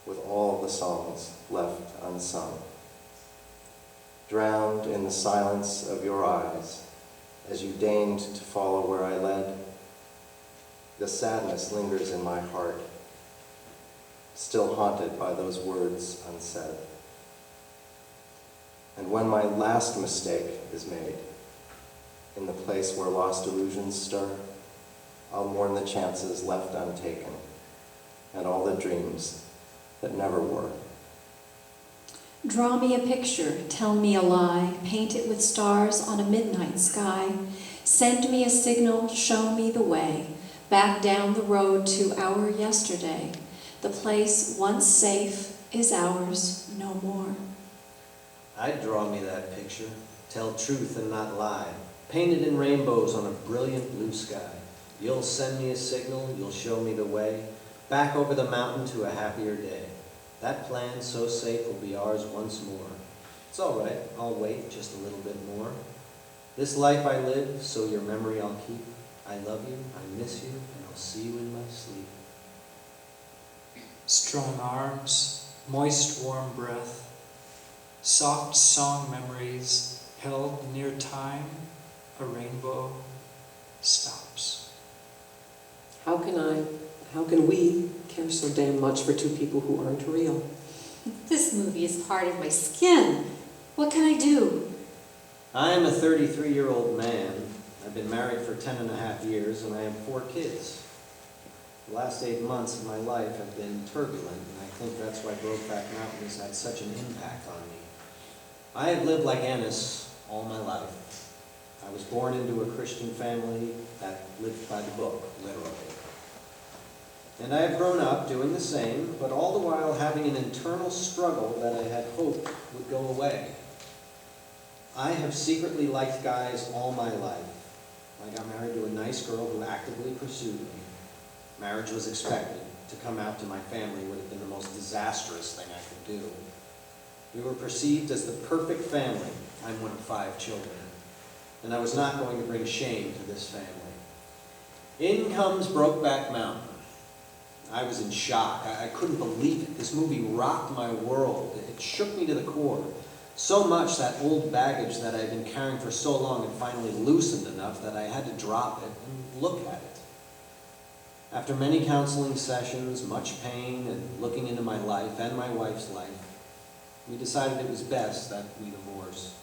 with all the songs left unsung. Drowned in the silence of your eyes, as you deigned to follow where I led, the sadness lingers in my heart, still haunted by those words unsaid. And when my last mistake is made, in the place where lost illusions stir, I'll mourn the chances left untaken and all the dreams that never were. Draw me a picture, tell me a lie, paint it with stars on a midnight sky. Send me a signal, show me the way, back down the road to our yesterday. The place once safe is ours no more. I'd draw me that picture, tell truth and not lie, painted in rainbows on a brilliant blue sky. You'll send me a signal, you'll show me the way, back over the mountain to a happier day. That plan so safe will be ours once more. It's all right, I'll wait just a little bit more. This life I live, so your memory I'll keep. I love you, I miss you, and I'll see you in my sleep. Strong arms, moist warm breath, soft song memories held near time, a rainbow stops. How can we care so damn much for two people who aren't real? This movie is part of my skin. What can I do? I'm a 33-year-old man. I've been married for 10.5 years, and I have 4 kids. The last 8 months of my life have been turbulent, and I think that's why Brokeback Mountain has had such an impact on me. I have lived like Ennis all my life. I was born into a Christian family that lived by the book, literally. And I have grown up doing the same, but all the while having an internal struggle that I had hoped would go away. I have secretly liked guys all my life. I got married to a nice girl who actively pursued me. Marriage was expected. To come out to my family would have been the most disastrous thing I could do. We were perceived as the perfect family. I'm one of 5 children. And I was not going to bring shame to this family. In comes Brokeback Mountain. I was in shock. I couldn't believe it. This movie rocked my world. It shook me to the core. So much that old baggage that I had been carrying for so long had finally loosened enough that I had to drop it and look at it. After many counseling sessions, much pain, and looking into my life and my wife's life, we decided it was best that we divorce.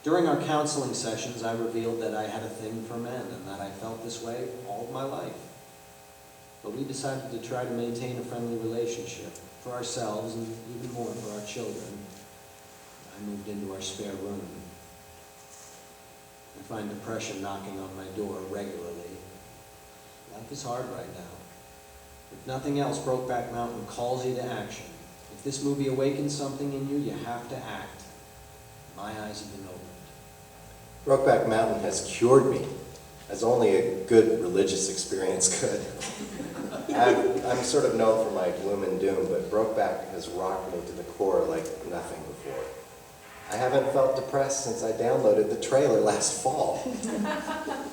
During our counseling sessions, I revealed that I had a thing for men and that I felt this way all of my life. But we decided to try to maintain a friendly relationship for ourselves and even more for our children. I moved into our spare room. I find depression knocking on my door regularly. Life is hard right now. If nothing else, Brokeback Mountain calls you to action. If this movie awakens something in you, you have to act. My eyes have been opened. Brokeback Mountain has cured me, as only a good religious experience could. I'm sort of known for my gloom and doom, but Brokeback has rocked me to the core like nothing before. I haven't felt depressed since I downloaded the trailer last fall.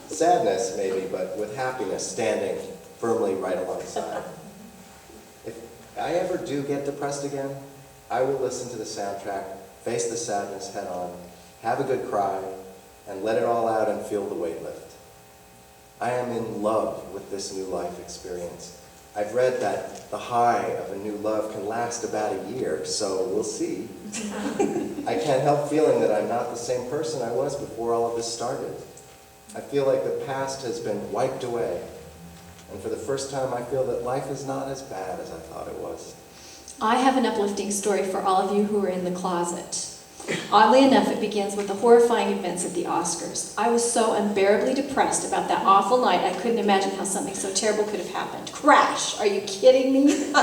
Sadness, maybe, but with happiness standing firmly right alongside. If I ever do get depressed again, I will listen to the soundtrack, face the sadness head on, have a good cry, and let it all out and feel the weight lift. I am in love with this new life experience. I've read that the high of a new love can last about a year, so we'll see. I can't help feeling that I'm not the same person I was before all of this started. I feel like the past has been wiped away, and for the first time I feel that life is not as bad as I thought it was. I have an uplifting story for all of you who are in the closet. Oddly enough, it begins with the horrifying events at the Oscars. I was so unbearably depressed about that awful night, I couldn't imagine how something so terrible could have happened. Crash! Are you kidding me?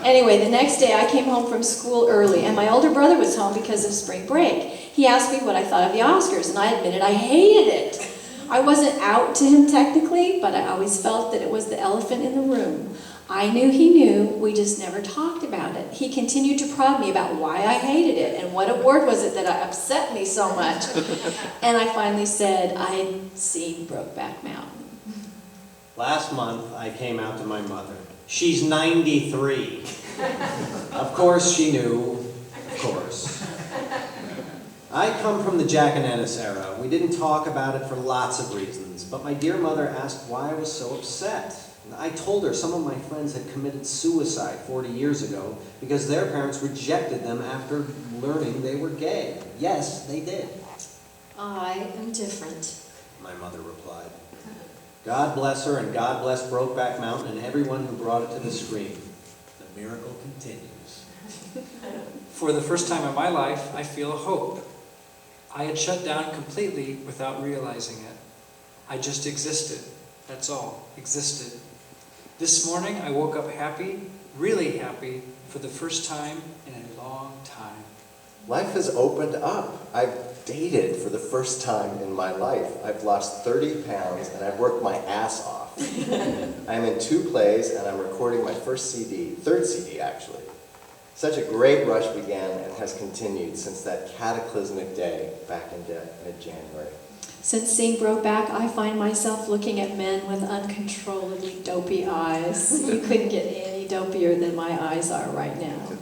Anyway, the next day I came home from school early, and my older brother was home because of spring break. He asked me what I thought of the Oscars, and I admitted I hated it. I wasn't out to him technically, but I always felt that it was the elephant in the room. I knew he knew, we just never talked about it. He continued to prod me about why I hated it and what award was it that upset me so much. And I finally said I'd seen Brokeback Mountain. Last month, I came out to my mother. She's 93. Of course she knew, of course. I come from the Jack and Ennis era. We didn't talk about it for lots of reasons, but my dear mother asked why I was so upset. I told her some of my friends had committed suicide 40 years ago because their parents rejected them after learning they were gay. Yes, they did. I am different. My mother replied. God bless her, and God bless Brokeback Mountain and everyone who brought it to the screen. The miracle continues. For the first time in my life, I feel a hope. I had shut down completely without realizing it. I just existed. That's all. Existed. This morning, I woke up happy, really happy, for the first time in a long time. Life has opened up. I've dated for the first time in my life. I've lost 30 pounds and I've worked my ass off. I'm in 2 plays and I'm recording my first CD, 3rd CD actually. Such a great rush began and has continued since that cataclysmic day back in mid-January. Since seeing Brokeback, I find myself looking at men with uncontrollably dopey eyes. You couldn't get any dopier than my eyes are right now.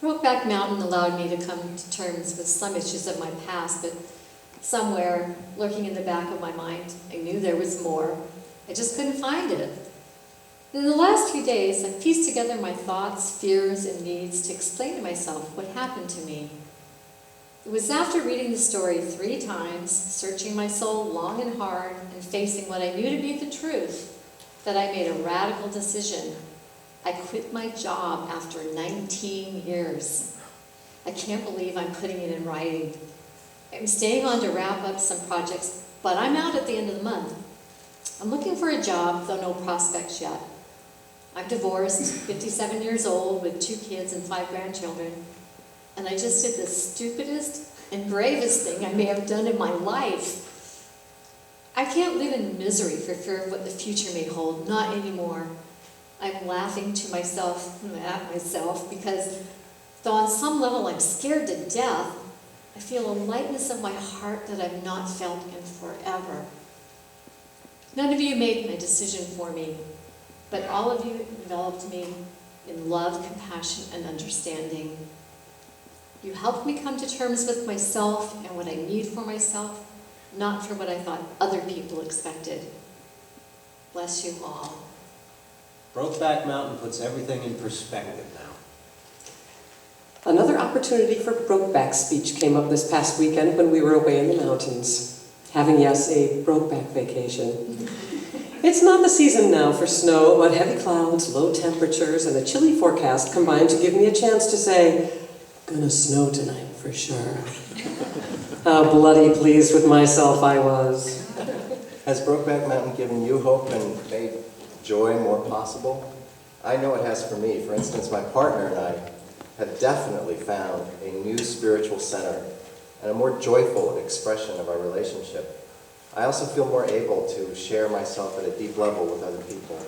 Brokeback Mountain allowed me to come to terms with some issues of my past, but somewhere, lurking in the back of my mind, I knew there was more. I just couldn't find it. In the last few days, I pieced together my thoughts, fears, and needs to explain to myself what happened to me. It was after reading the story 3 times, searching my soul long and hard, and facing what I knew to be the truth, that I made a radical decision. I quit my job after 19 years. I can't believe I'm putting it in writing. I'm staying on to wrap up some projects, but I'm out at the end of the month. I'm looking for a job, though no prospects yet. I'm divorced, 57 years old, with 2 kids and 5 grandchildren. And I just did the stupidest and bravest thing I may have done in my life. I can't live in misery for fear of what the future may hold, not anymore. I'm laughing to myself, at myself, because though on some level I'm scared to death, I feel a lightness of my heart that I've not felt in forever. None of you made my decision for me, but all of you enveloped me in love, compassion, and understanding. You helped me come to terms with myself and what I need for myself, not for what I thought other people expected. Bless you all. Brokeback Mountain puts everything in perspective now. Another opportunity for Brokeback's speech came up this past weekend when we were away in the mountains, having, yes, a Brokeback vacation. It's not the season now for snow, but heavy clouds, low temperatures, and a chilly forecast combined to give me a chance to say, gonna snow tonight for sure. How bloody pleased with myself I was. Has Brokeback Mountain given you hope and made joy more possible? I know it has for me. For instance, my partner and I have definitely found a new spiritual center and a more joyful expression of our relationship. I also feel more able to share myself at a deep level with other people.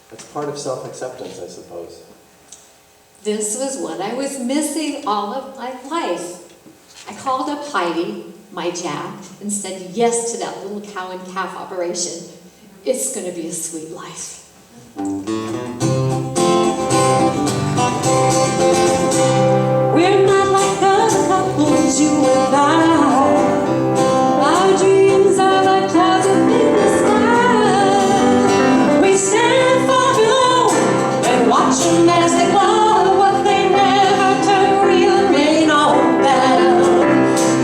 That's part of self-acceptance, I suppose. This was what I was missing all of my life. I called up Heidi, my Jack, and said yes to that little cow and calf operation. It's going to be a sweet life. We're not like other couples, you and I. Our dreams are like clouds up in the sky. We stand far below and watch them as they glow. What they never turn real remain on down.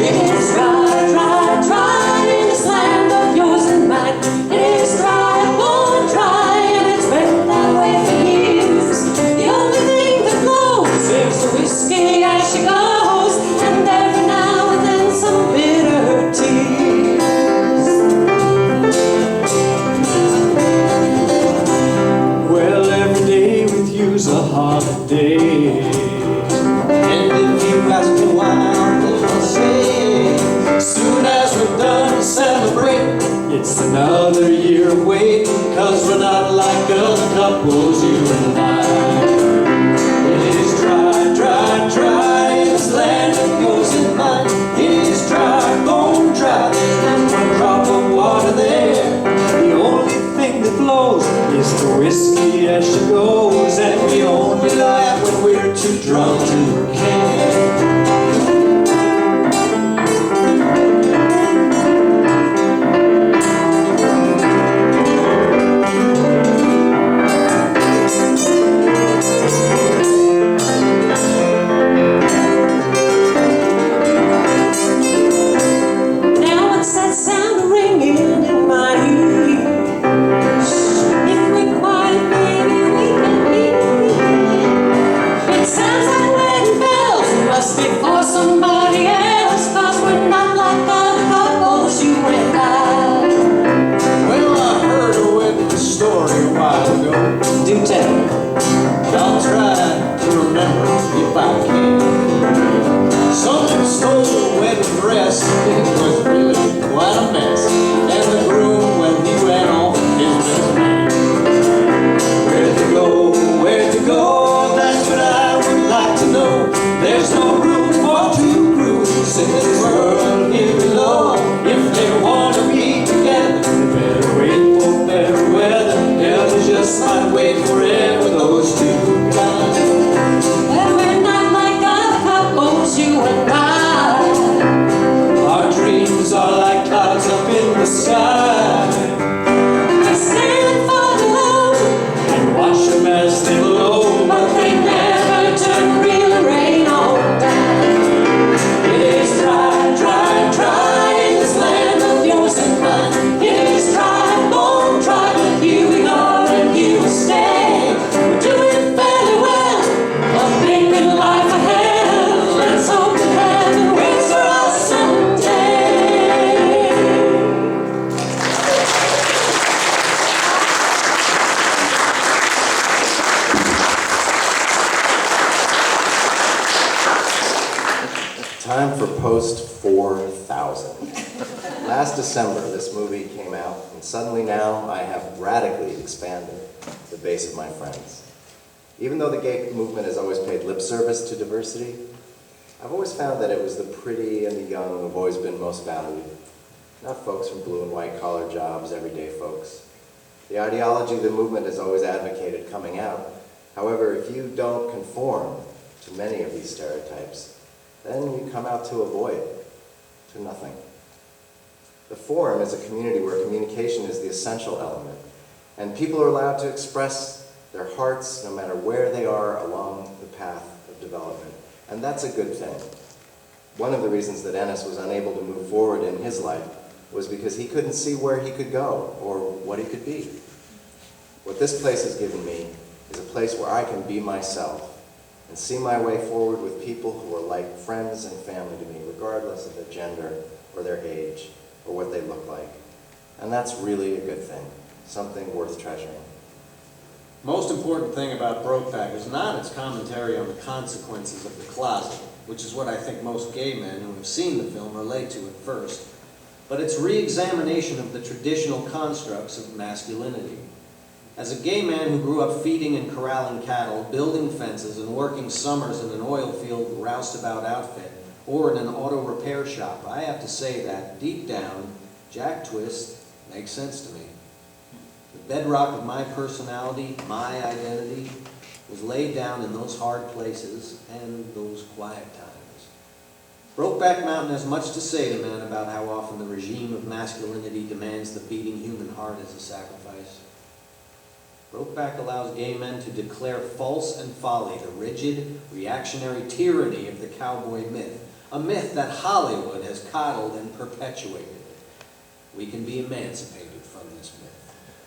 It is dry, dry, dry in this land of yours and mine. It is dry, bone dry, and it's been that way for years. The only thing that flows is the whiskey as she goes, and every now and then some bitter tears. Well, every day with you's a holiday. And if you ask me why, I'll say, Soon as we're done celebrate, it's another year waiting, 'cause we're not like other couples, you and I. It is dry, dry, dry in this land of yours and mine. It is dry, bone dry, and one drop of water there. The only thing that flows is the whiskey as she goes, and drum to can. Now it's that sound ringing in my ears. If we're quiet, maybe we can hear. It sounds like wedding bells. It must be for somebody else, 'cause we're not like other couples, you and I. Well, I heard a wedding story a while ago. Do tell. I'll try to remember if I can. Someone stole the wedding dress. It was really quite a mess. And the groom, well, he ran off his best man. Where'd you go? Where'd you go? That's what I would like to know. There's no room for two grooms in this world here below. If they want to be together, they better wait for better weather. Heaven just might wait forever, those two guys. Well, we're not like other couples, you and I. Our dreams are like clouds up in the sky. We stand for the love, And watch them as they blow. but they never turn real rain on down. It is dry, dry, dry in this land of yours and mine. It is dry, bone dry, but here we are and here we stay. We're doing fairly well, a big good life ahead. Let's hope that heaven waits for us someday. Time for Post 4000. Last December, this movie came out, and suddenly now I have radically expanded the base of my friends. Even though the gay movement has always paid lip service to diversity, I've always found that it was the pretty and the young who've always been most valued, not folks from blue and white collar jobs, everyday folks. The ideology of the movement has always advocated coming out. However, if you don't conform to many of these stereotypes, then you come out to a void, to nothing. The Forum is a community where communication is the essential element, and people are allowed to express their hearts no matter where they are along the path of development, and that's a good thing. One of the reasons that Ennis was unable to move forward in his life was because he couldn't see where he could go or what he could be. What this place has given me is a place where I can be myself and see my way forward with people who are like friends and family to me, regardless of their gender or their age or what they look like. And that's really a good thing, something worth treasuring. Most important thing about Brokeback is not its commentary on the consequences of the closet, which is what I think most gay men who have seen the film relate to at first, but its re-examination of the traditional constructs of masculinity. As a gay man who grew up feeding and corralling cattle, building fences, and working summers in an oil field roustabout outfit, or in an auto repair shop, I have to say that, deep down, Jack Twist makes sense to me. The bedrock of my personality, my identity, was laid down in those hard places and those quiet times. Brokeback Mountain has much to say to men about how often the regime of masculinity demands the beating human heart as a sacrifice. Brokeback allows gay men to declare false and folly the rigid, reactionary tyranny of the cowboy myth, a myth that Hollywood has coddled and perpetuated. We can be emancipated from this myth.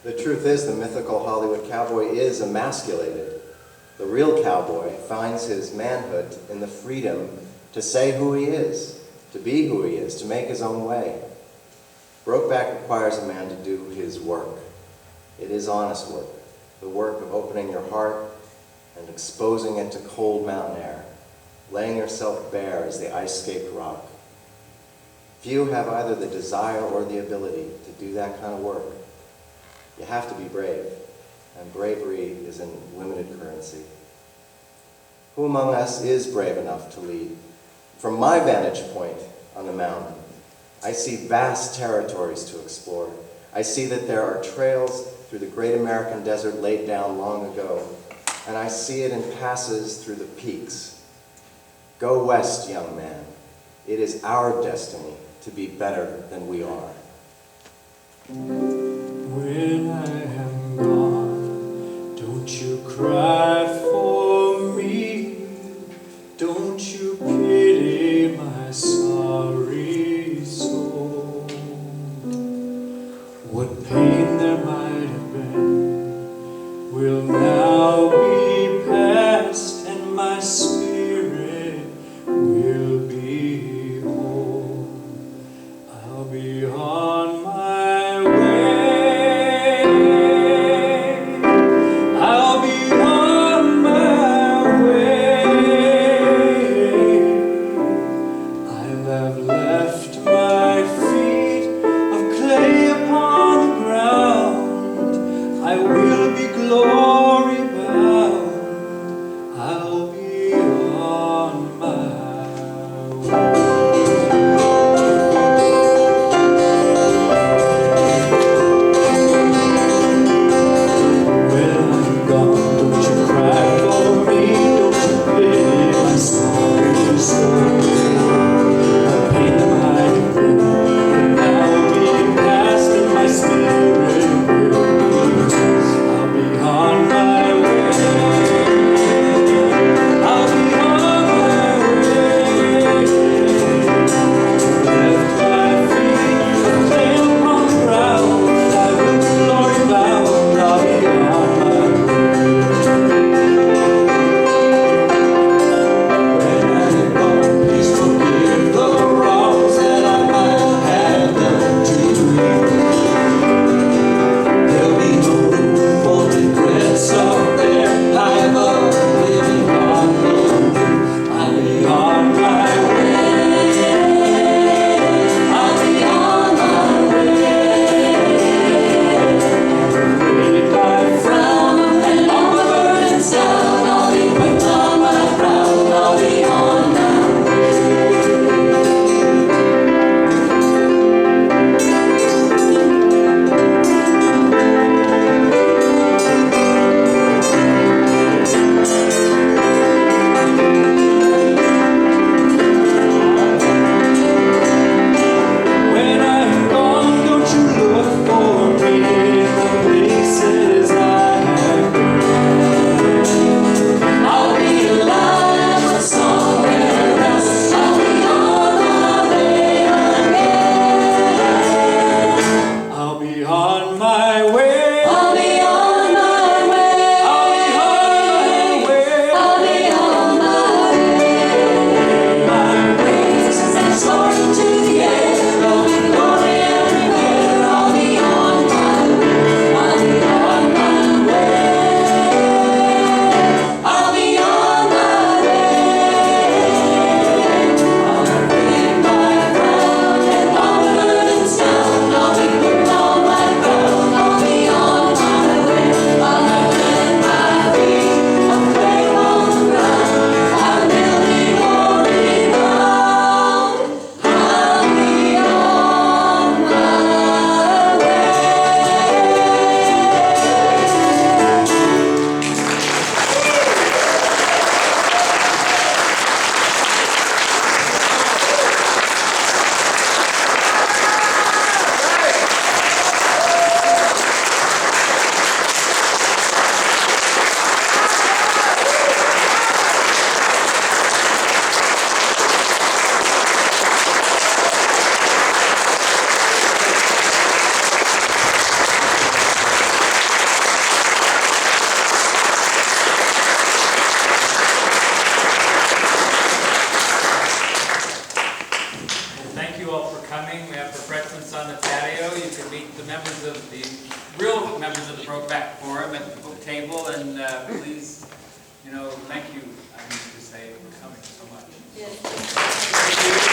The truth is, the mythical Hollywood cowboy is emasculated. The real cowboy finds his manhood in the freedom to say who he is, to be who he is, to make his own way. Brokeback requires a man to do his work. It is honest work, the work of opening your heart and exposing it to cold mountain air, laying yourself bare as the ice-scaped rock. Few have either the desire or the ability to do that kind of work. You have to be brave, and bravery is in limited currency. Who among us is brave enough to lead? From my vantage point on the mountain, I see vast territories to explore. I see that there are trails through the great American desert laid down long ago, and I see it in passes through the peaks. Go west, young man. It is our destiny to be better than we are. When I am gone, don't you cry for me. Don't you pity my sorry soul. What pain there might have been will now be past, and my spirit will be whole. I'll be on my way. I'll be on my way. I have left my feet of clay upon the ground. I will be glory bound. I'll be on my way. When I'm gone, don't you cry for me. Don't you pity my sorry soul. The pain that might have been will now be past, and my spirit will be rest. I'll be on my way. I'll be on my way. Left my feet of clay upon the ground. I will be glory bound. I'll be on my way. When I am gone, please forgive the wrongs that I might have done to you. There'll be no room for regrets up there high above, living on the roof. I'll be on my way. I'll be on my way. With my frown and all my burdens down, I'll be put on my crown. I'll be on my When I'm gone, don't you look for me in the places I have been. I'll be alive, but somewhere else. I'll be on my way again. I'll be on my way. I'll be on my way. I'll be on my way. I'll be on my way. My ways and soaring to the air. I'll be glory everywhere. I'll be on my way. I'll be on my way. I'll be on my way. I'll bring my crown and all the burdens down. I'll be put on my crown. I'll be on my way. I'll have left my feet of clay on the ground. I will be glory bound. I'll be on my way. Thank you all for coming. We have refreshments on the patio. You can meet the members of the real members of the Brokeback Forum at the book table, and please, thank you. I need to say for coming so much. Yes. Thank you.